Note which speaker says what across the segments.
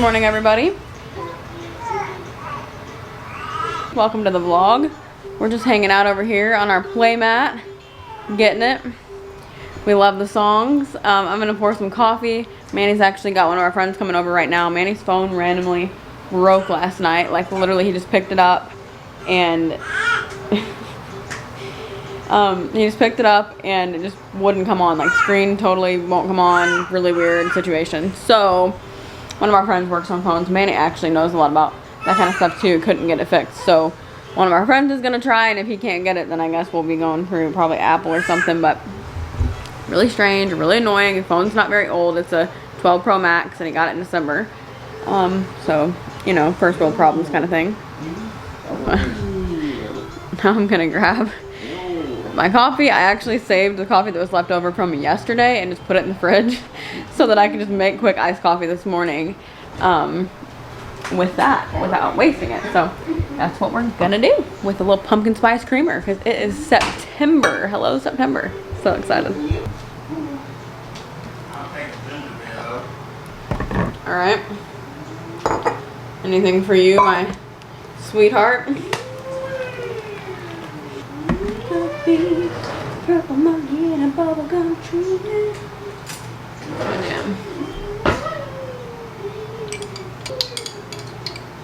Speaker 1: morning, everybody. Welcome to the vlog. We're just hanging out over here on our play mat, getting it. We love the songs. I'm gonna pour some coffee. Manny's actually got one of our friends coming over right now. Manny's phone randomly broke last night. Like literally he just picked it up and he just picked it up and it just wouldn't come on. Like screen totally won't come on. Really weird situation. So one of our friends works on phones. Manny actually knows a lot about that kind of stuff too. Couldn't get it fixed. So one of our friends is gonna try, and if he can't get it, then I guess we'll be going through probably Apple or something. But really strange, really annoying. The phone's not very old. It's a 12 Pro Max and he got it in December. So, you know, first world problems kind of thing. Now I'm gonna grab my coffee. I actually saved the coffee that was left over from yesterday and just put it in the fridge so that I could just make quick iced coffee this morning with that without wasting it. So that's what we're gonna do with a little pumpkin spice creamer because it is September. Hello, September. So excited. All right. Anything for you, my sweetheart? Purple monkey and a bubblegum tree.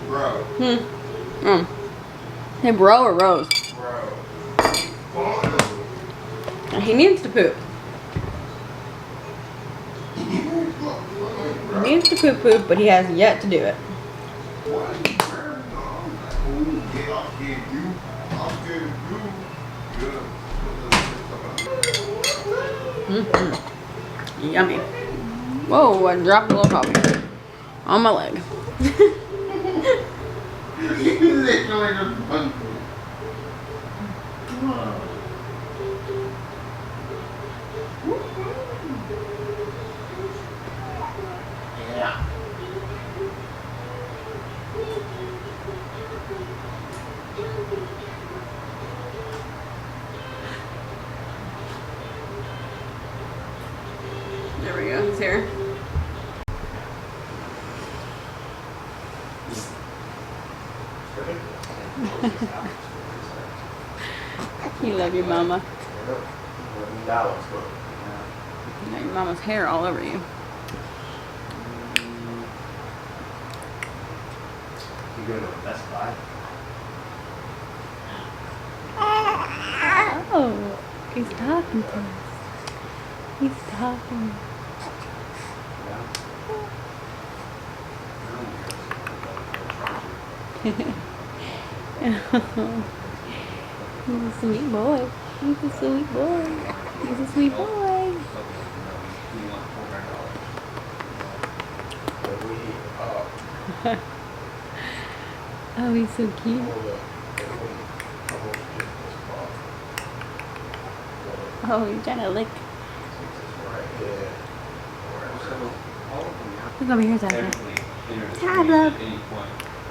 Speaker 1: Bro. Hey, bro or Rose? Bro. He needs to poop. He needs to poop, but he has yet to do it. Yummy. Whoa, I dropped a little coffee on my leg. There we go, he's here. You love your mama. You got your mama's hair all over you.
Speaker 2: You go to Best Buy?
Speaker 1: Oh, he's talking to us. He's talking. He's a sweet boy. He's a sweet boy. He's a sweet boy. Oh, he's so cute. Oh, you're trying to lick. Look over here, Zachary. Hi, vlog.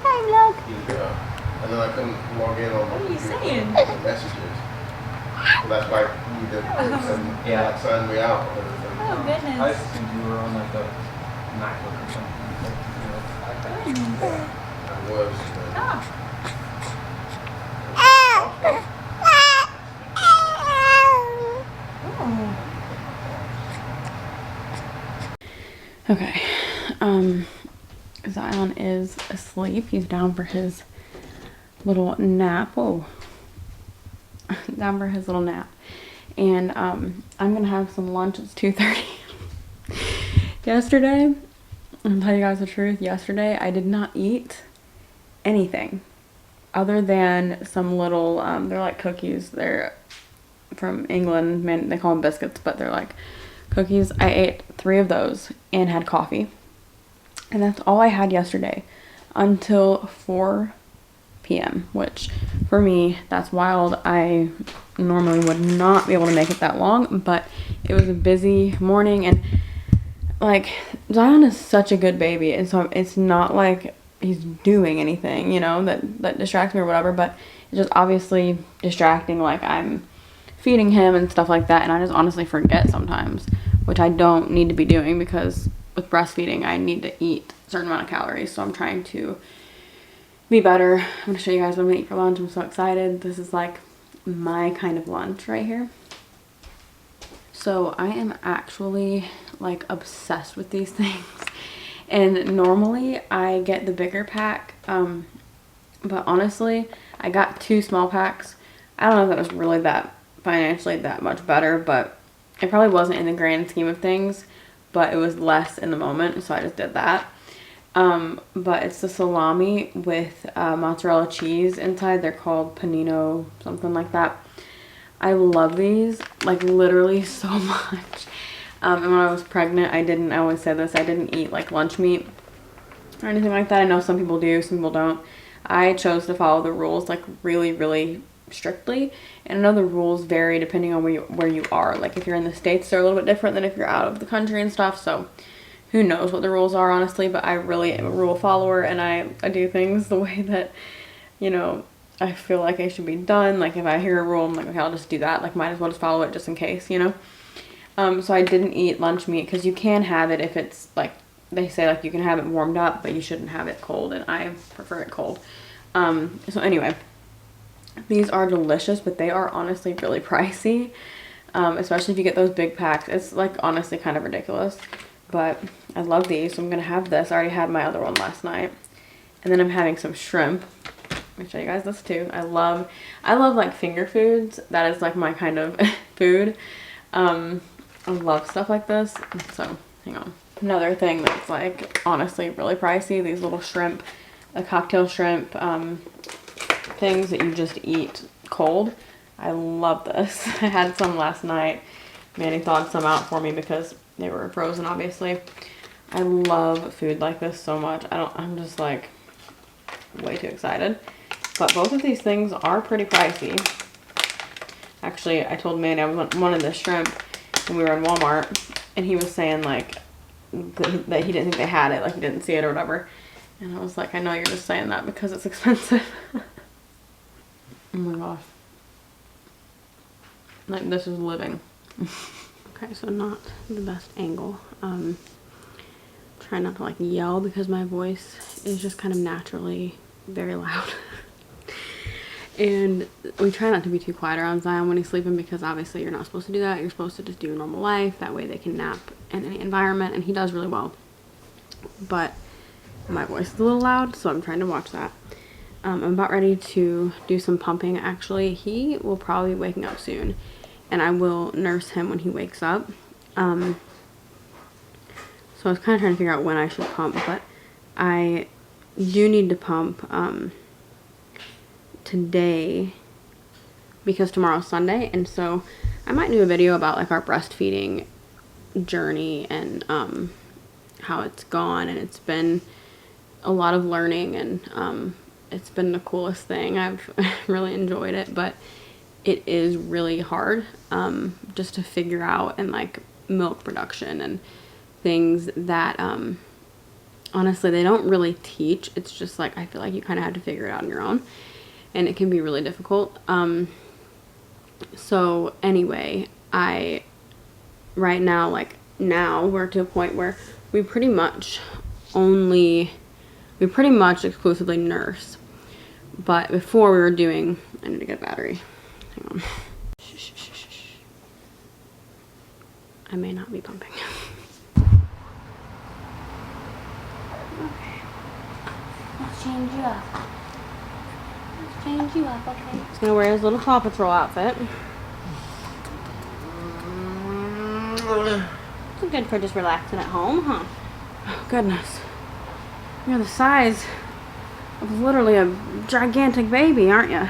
Speaker 1: Hi, vlog.
Speaker 3: And then I couldn't log in on
Speaker 4: What are you saying?
Speaker 3: messages. So that's why you did sign me out.
Speaker 4: Oh, goodness.
Speaker 2: I assumed you were on like a MacBook or something.
Speaker 3: I was.
Speaker 1: Okay. Zion is asleep. He's down for his little nap. Whoa. Down for his little nap. And I'm gonna have some lunch. It's 2:30. Yesterday, I'll tell you guys the truth. Yesterday, I did not eat anything other than some little, they're like cookies. They're from England. Man, they call them biscuits, but they're like cookies. I ate 3 of those and had coffee. And that's all I had yesterday until 4 p.m. which for me, that's wild. I normally would not be able to make it that long, but it was a busy morning. And like, Zion is such a good baby, and so it's not like he's doing anything, you know, that distracts me or whatever, but it's just obviously distracting. Like, I'm feeding him and stuff like that, and I just honestly forget sometimes, which I don't need to be doing because with breastfeeding, I need to eat a certain amount of calories. So I'm trying to be better. I'm going to show you guys what I'm going to eat for lunch. I'm so excited. This is like my kind of lunch right here. So I am actually like obsessed with these things. And normally I get the bigger pack. But honestly, I got 2 small packs. I don't know if that was really that financially that much better, but it probably wasn't in the grand scheme of things, but it was less in the moment, so I just did that. But it's the salami with mozzarella cheese inside. They're called panino, something like that. I love these, like literally so much. And when I was pregnant, I always say this, I didn't eat like lunch meat or anything like that. I know some people do, some people don't. I chose to follow the rules like really, really strictly. And I know the rules vary depending on where you are. Like if you're in the States, they're a little bit different than if you're out of the country and stuff. So who knows what the rules are, honestly. But I really am a rule follower, and I do things the way that, you know, I feel like it should be done. Like if I hear a rule, I'm like, okay, I'll just do that. Like might as well just follow it just in case, you know. So I didn't eat lunch meat because you can have it if it's like, they say like you can have it warmed up, but you shouldn't have it cold, and I prefer it cold. So anyway, these are delicious, but they are honestly really pricey, especially if you get those big packs. It's like honestly kind of ridiculous, but I love these, so I'm gonna have this. I already had my other one last night, and then I'm having some shrimp. Let me show you guys this too. I love like finger foods. That is like my kind of food. I love stuff like this. So hang on. Another thing that's like honestly really pricey, these little shrimp, a cocktail shrimp things that you just eat cold. I love this. I had some last night. Manny thawed some out for me because they were frozen, obviously. I love food like this so much. I'm just like way too excited. But both of these things are pretty pricey. Actually, I told Manny I wanted this shrimp when we were in Walmart, and he was saying like that he didn't think they had it, like he didn't see it or whatever. And I was like, I know you're just saying that because it's expensive. Oh my gosh. Like this is living. Okay, so not the best angle. Try not to like yell because my voice is just kind of naturally very loud. And we try not to be too quiet around Zion when he's sleeping because obviously you're not supposed to do that. You're supposed to just do your normal life. That way they can nap in any environment, and he does really well. But my voice is a little loud, so I'm trying to watch that. I'm about ready to do some pumping. Actually, he will probably be waking up soon, and I will nurse him when he wakes up. So I was kind of trying to figure out when I should pump, but I do need to pump today because tomorrow's Sunday, and so I might do a video about like our breastfeeding journey and how it's gone, and it's been a lot of learning, and it's been the coolest thing. I've really enjoyed it, but it is really hard just to figure out, and like milk production and things that honestly they don't really teach. It's just like I feel like you kind of have to figure it out on your own, and it can be really difficult. So anyway, right now, like now we're to a point where we pretty much exclusively nurse. But before we were doing, I need to get a battery. Hang on. Shh, shh, shh, shh. I may not be pumping. Okay. Let's change you up. Okay. He's gonna wear his little Paw Patrol outfit. It's good for just relaxing at home, huh? Oh, goodness. You're the size of literally a gigantic baby, aren't you?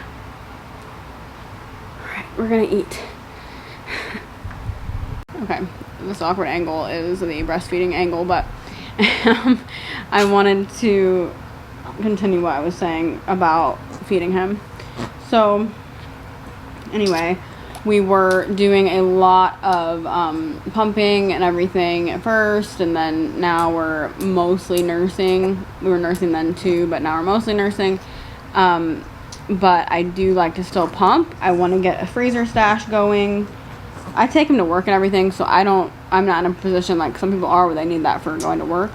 Speaker 1: Alright, we're gonna eat. Okay, this awkward angle is the breastfeeding angle, but I wanted to continue what I was saying about feeding him. So anyway, we were doing a lot of pumping and everything at first, and then now we're mostly nursing. We were nursing then too, but now we're mostly nursing. But I do like to still pump. I want to get a freezer stash going. I take him to work and everything, so I'm not in a position like some people are where they need that for going to work.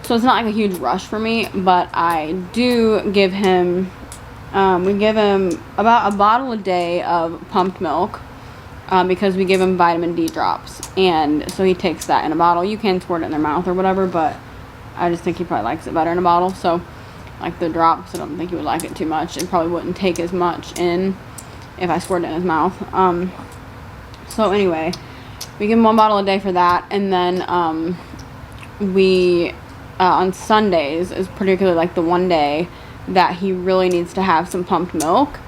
Speaker 1: So it's not like a huge rush for me, but I do give him, we give him about a bottle a day of pumped milk, because we give him vitamin D drops. And so he takes that in a bottle. You can squirt it in their mouth or whatever, but I just think he probably likes it better in a bottle. So like the drops, I don't think he would like it too much. It probably wouldn't take as much in if I squirted it in his mouth. So anyway, we give him 1 bottle a day for that. And then we on Sundays is particularly like the one day that he really needs to have some pumped milk,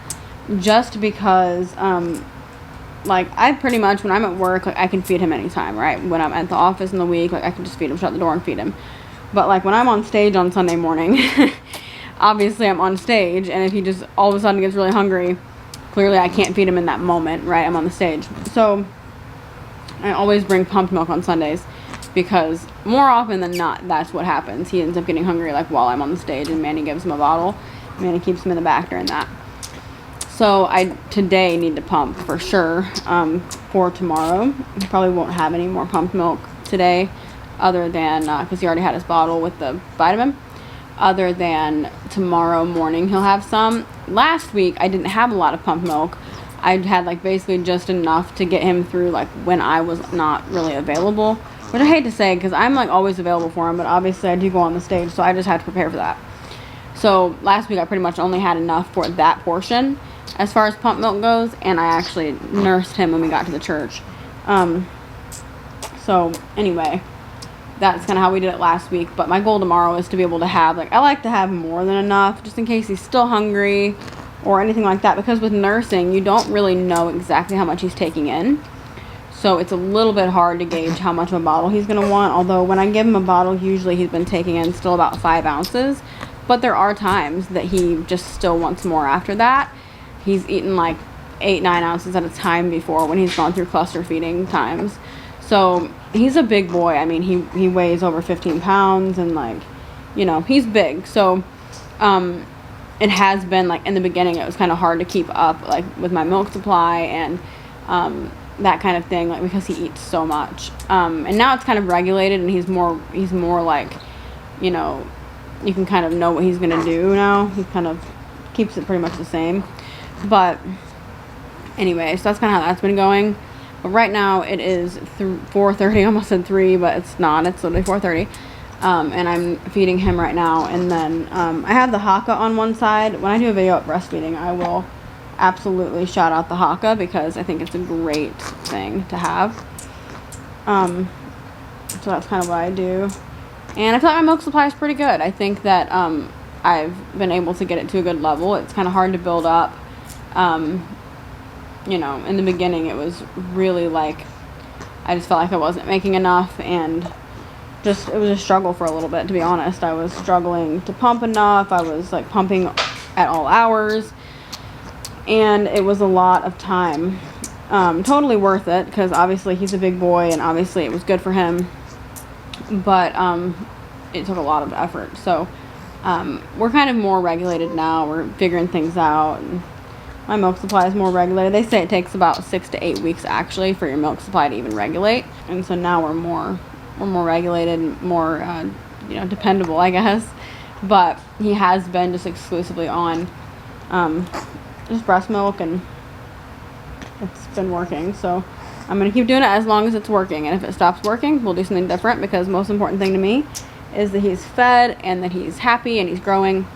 Speaker 1: just because like I pretty much, when I'm at work, like I can feed him anytime, right? When I'm at the office in the week, like I can just feed him, shut the door and feed him. But like when I'm on stage on Sunday morning, obviously I'm on stage, and if he just all of a sudden gets really hungry, clearly I can't feed him in that moment, right? I'm on the stage. So I always bring pumped milk on Sundays, because more often than not, that's what happens. He ends up getting hungry like while I'm on the stage, and Manny gives him a bottle. Manny keeps him in the back during that. So I today need to pump for sure, for tomorrow. He probably won't have any more pumped milk today, other than, because he already had his bottle with the vitamin. Other than tomorrow morning he'll have some. Last week I didn't have a lot of pumped milk. I had like basically just enough to get him through like when I was not really available. Which I hate to say, because I'm like always available for him, but obviously I do go on the stage, so I just had to prepare for that. So last week I pretty much only had enough for that portion as far as pump milk goes, and I actually nursed him when we got to the church. So anyway, that's kind of how we did it last week. But my goal tomorrow is to be able to have, like, I like to have more than enough, just in case he's still hungry or anything like that, because with nursing you don't really know exactly how much he's taking in. So it's a little bit hard to gauge how much of a bottle he's going to want. Although when I give him a bottle, usually he's been taking in still about 5 ounces. But there are times that he just still wants more after that. He's eaten like 8-9 ounces at a time before when he's gone through cluster feeding times. So he's a big boy. I mean, he weighs over 15 pounds, and like, you know, he's big. So it has been like in the beginning it was kind of hard to keep up like with my milk supply and that kind of thing, like because he eats so much. And now it's kind of regulated, and he's more like, you know, you can kind of know what he's gonna do now. He kind of keeps it pretty much the same. But anyway, so that's kind of how that's been going. But right now it is 4:30. I almost said 3, but it's not. It's literally 4:30. And I'm feeding him right now. And then I have the Haka on one side. When I do a video at breastfeeding, I will absolutely shout out the Haka, because I think it's a great thing to have. So that's kind of what I do. And I feel like my milk supply is pretty good. I think that I've been able to get it to a good level. It's kind of hard to build up. You know, in the beginning it was really like, I just felt like I wasn't making enough, and just, it was a struggle for a little bit, to be honest. I was struggling to pump enough. I was like pumping at all hours, and it was a lot of time. Totally worth it, because obviously he's a big boy, and obviously it was good for him, but it took a lot of effort. So we're kind of more regulated now. We're figuring things out, and my milk supply is more regulated. They say it takes about 6 to 8 weeks actually for your milk supply to even regulate, and so now we're more regulated, more you know, dependable, I guess. But he has been just exclusively on just breast milk, and it's been working. So I'm gonna keep doing it as long as it's working, and if it stops working, we'll do something different, because the most important thing to me is that he's fed and that he's happy and he's growing.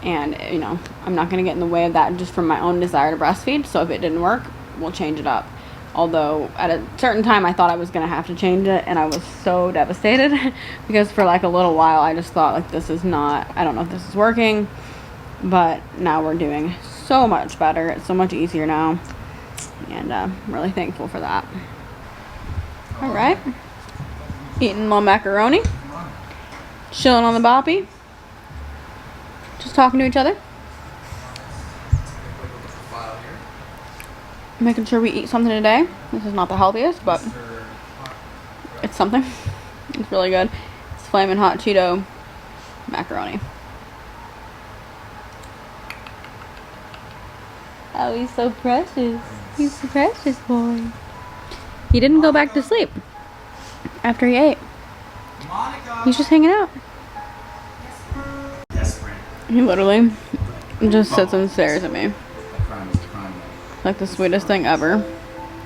Speaker 1: And, you know, I'm not going to get in the way of that just from my own desire to breastfeed. So if it didn't work, we'll change it up. Although at a certain time I thought I was going to have to change it, and I was so devastated because for like a little while I just thought like, this is not, I don't know if this is working. But now we're doing so much better. It's so much easier now, and I'm really thankful for that. All right, eating a little macaroni, chilling on the boppy. Just talking to each other. Making sure we eat something today. This is not the healthiest, but it's something. It's really good. It's flaming hot Cheeto macaroni. Oh, he's so precious. He's a precious boy. He didn't go back to sleep after he ate. He's just hanging out. He literally just sits and stares at me. Like the sweetest thing ever.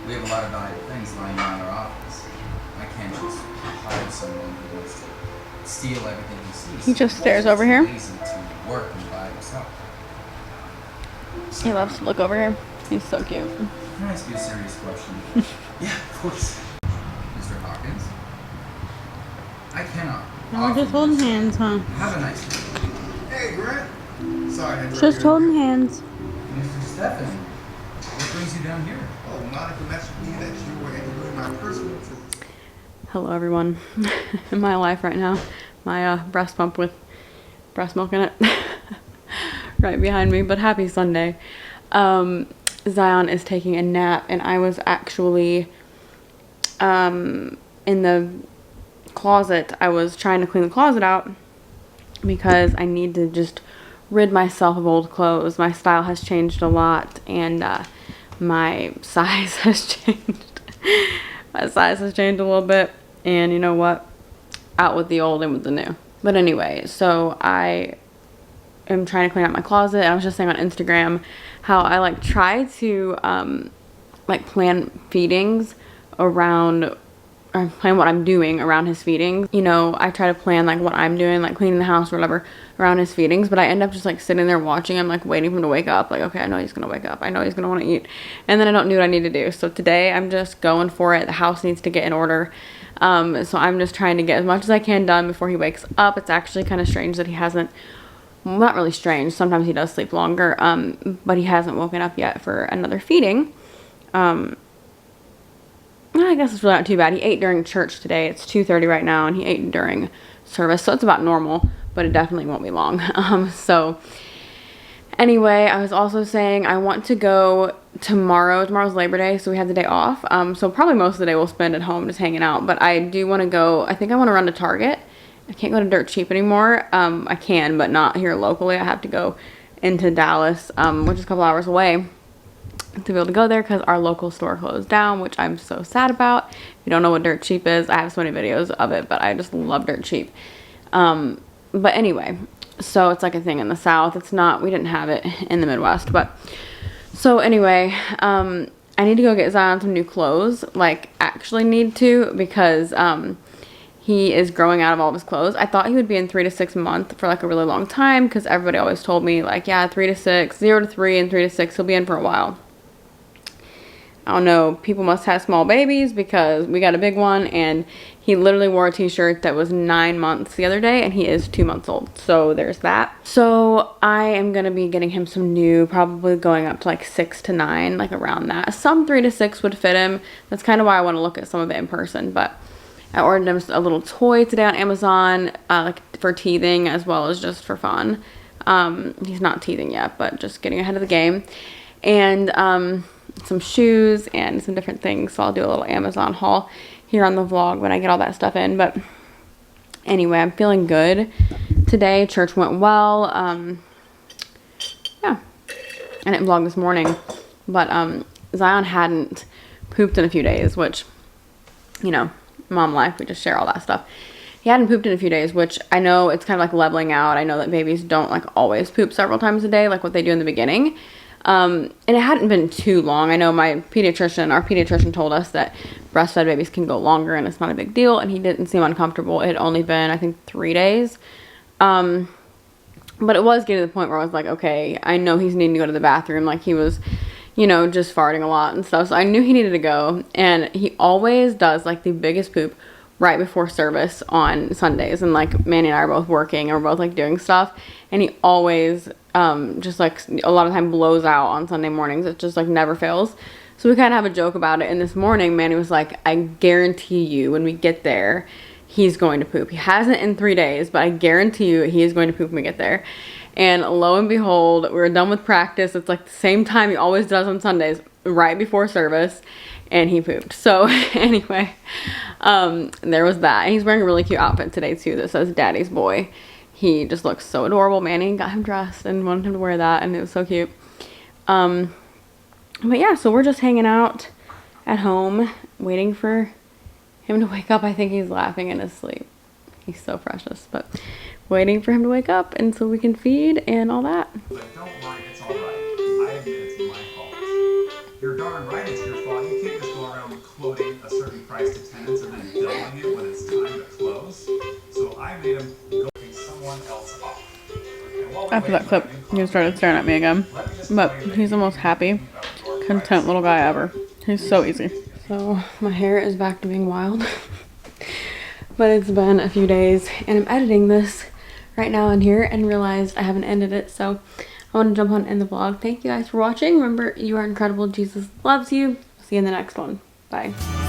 Speaker 4: We have a lot of valuable things lying around our office. I can't just hire someone who wants to steal everything he sees.
Speaker 1: He just stares over here.
Speaker 4: Lazy to work and buy himself.
Speaker 1: He loves to look over here. He's so cute.
Speaker 4: Can I ask you a serious question? Yeah, of course. Mr. Hawkins? I cannot.
Speaker 1: We're just holding hands, huh?
Speaker 4: Have a nice day.
Speaker 3: Hey, Grant. Sorry, I had to
Speaker 1: Just holding hands.
Speaker 4: Mr. Stephan, what brings you down here?
Speaker 3: Oh, Monica messaged me that you were interviewing my personal assistant.
Speaker 1: Hello, everyone. In my life right now, my breast pump with breast milk in it, right behind me. But happy Sunday. Zion is taking a nap, and I was actually in the closet. I was trying to clean the closet out because I need to just rid myself of old clothes. My style has changed a lot, and my size has changed. My size has changed a little bit, and you know what? Out with the old and with the new. But anyway, so I am trying to clean out my closet. I was just saying on Instagram how I like try to like plan feedings around, or plan what I'm doing around his feedings. You know, I try to plan like what I'm doing, like cleaning the house or whatever, around his feedings, but I end up just like sitting there watching him, like waiting for him to wake up. Like, okay, I know he's gonna wake up. I know he's gonna want to eat. And then I don't do what I need to do. So today I'm just going for it. The house needs to get in order. So I'm just trying to get as much as I can done before he wakes up. It's actually kind of strange that he hasn't, well, not really strange. Sometimes he does sleep longer, but he hasn't woken up yet for another feeding. I guess it's really not too bad. He ate during church today. It's 2:30 right now, and he ate during service, so it's about normal, but it definitely won't be long. So anyway, I was also saying I want to go tomorrow. Tomorrow's Labor Day, so we have the day off. So probably most of the day we'll spend at home just hanging out, but I do want to go. I think I want to run to Target. I can't go to Dirt Cheap anymore. I can, but not here locally. I have to go into Dallas, which is a couple hours away, to be able to go there because our local store closed down, which I'm so sad about. If you don't know what Dirt Cheap is, I have so many videos of it, but I just love Dirt Cheap. But anyway, so it's like a thing in the South. It's not, we didn't have it in the Midwest, but so anyway, I need to go get Zion some new clothes, like actually need to, because he is growing out of all of his clothes. I thought he would be in 3 to 6 months for like a really long time, because everybody always told me like, yeah, 3 to 6, 0 to 3 and 3 to 6, he'll be in for a while. I don't know, people must have small babies because we got a big one, and he literally wore a t-shirt that was 9 months the other day, and he is 2 months old. So there's that. So I am going to be getting him some new, probably going up to like 6 to 9, like around that. Some 3 to 6 would fit him. That's kind of why I want to look at some of it in person. But I ordered him a little toy today on Amazon, like for teething as well as just for fun. He's not teething yet, but just getting ahead of the game. And some shoes and some different things, so I'll do a little Amazon haul here on the vlog when I get all that stuff in. But anyway, I'm feeling good today. Church went well. Yeah, I didn't vlog this morning, but Zion hadn't pooped in a few days, which, you know, mom life, we just share all that stuff. He hadn't pooped in a few days, which I know it's kind of like leveling out. I know that babies don't like always poop several times a day like what they do in the beginning. And it hadn't been too long. I know our pediatrician told us that breastfed babies can go longer and it's not a big deal, and he didn't seem uncomfortable. It had only been, I think, 3 days. But it was getting to the point where I was like, okay, I know he's needing to go to the bathroom. Like he was, you know, just farting a lot and stuff. So I knew he needed to go, and he always does like the biggest poop right before service on Sundays. And like Manny and I are both working, and we're both like doing stuff, and he always just like a lot of time blows out on Sunday mornings. It just like never fails. So we kind of have a joke about it. And this morning Manny was like, I guarantee you when we get there he's going to poop. He hasn't in 3 days, but I guarantee you he is going to poop when we get there. And lo and behold, we're done with practice. It's like the same time he always does on Sundays, right before service, and he pooped. So anyway, there was that. And he's wearing a really cute outfit today too that says Daddy's Boy. He just looks so adorable. Manny got him dressed and wanted him to wear that, and it was so cute. But yeah, so we're just hanging out at home. waiting for him to wake up. I think he's laughing in his sleep. He's so precious, but waiting for him to wake up and so we can feed and all that.
Speaker 5: But don't worry, it's all right. I admit it's my fault. You're darn right it's your fault. You can't just go around quoting a certain price to tenants and then doubling it when it's time to close. So I made him go pay someone else off. And while we
Speaker 1: After
Speaker 5: wait
Speaker 1: that
Speaker 5: for
Speaker 1: clip,
Speaker 5: our new
Speaker 1: he
Speaker 5: client,
Speaker 1: started staring at me again.
Speaker 5: let me just
Speaker 1: But
Speaker 5: tell you that
Speaker 1: he's the most happy, content little guy ever. He's so easy. So my hair is back to being wild. But it's been a few days and I'm editing this right now in here and realized I haven't ended it. So I want to jump on and end the vlog. Thank you guys for watching. Remember, you are incredible. Jesus loves you. See you in the next one. Bye.